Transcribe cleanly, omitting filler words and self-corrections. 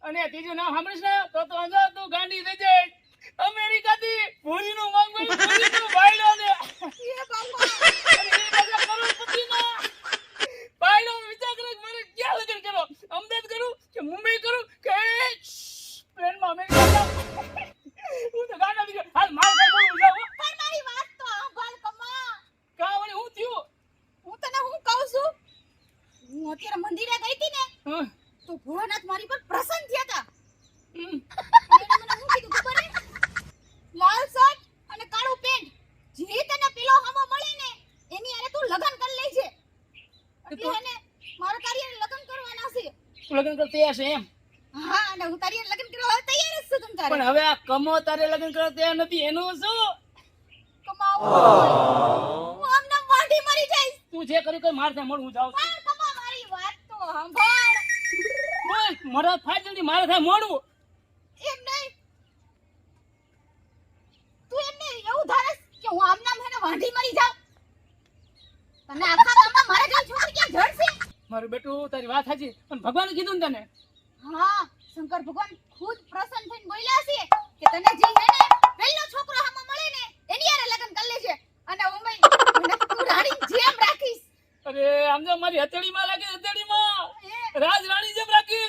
અને ત્રીજું નામ સાંભળીશ ને તો અંજા તું ગાંડી થઈ જાય. અમેરિકાથી ભૂરીનું મંગળું ભૂરીનું ભાઈલો ને એ બાપા અને એ બધા કરોડપતિના ભાઈલો વિચાર કરે કે મારે ક્યાં લગ્ન કરો, અમદાવાદ કરું કે મુંબઈ કરું કે પ્લેનમાં અમેરિકા જાઉં. હું તો ગાંડા થઈ ગયો. હાલ મારે કઈ બોલવું જાવ પણ મારી વાત તો સાંભળ કમા. કા વળી હું થયું. હું તને હું કહું છું, હું અત્યારે મંદિરે ગઈ હતી ને હં, તો ભોળાનાથ મારી પર પ્રસન્ન થયા હતા. હમ. એને મને શું કીધું ખબર હે? લાલ શર્ટ અને કાળું પેન્ટ જે તને પેલો હામો મળે ને એની હારે તું લગન કરી લેજે. એટલે એને મારા તારી હારે લગન કરવાના છે. તું લગ્ન કરતો તૈયાર છે એમ. હા અને હું તારી હારે લગન કરવા તૈયાર જ છું. તમ તારે પણ હવે આ કમો તારે લગ્ન કરવા તૈયાર નથી એનું શું. કમાવું હું આમના વાંઢી મરી જઈશ. તું જે કર્યું કઈ માર થાય મોડ હું જાઉં છું. પણ કમા મારી વાત તો સાંભળ. બોલ મારા થાય જલ્દી મારે થાય મોડું. એમ નહીં તું એમને એવું ધારસ કે હું આમના મને વાંઢી મરી જાઉં? તને આખા ગામમાં મારા જેવી છોકરી ક્યાં જડશે? મારું બેટું તારી વાત સાચી પણ ભગવાને કીધું ને તને. હા શંકર ભગવાન ખુદ પ્રસન્ન થઈને બોલ્યા છે કે તને જે હે ને પહેલો છોકરો હામો મળે ને એની હારે લગ્ન કરી લેજે અને ઉમય મને તું રાણીની જેમ રાખીશ. અરે આમ જો મારી હથેળીમાં લાગે હથેળીમાં એ રાજ રાણી જેમ રાખી.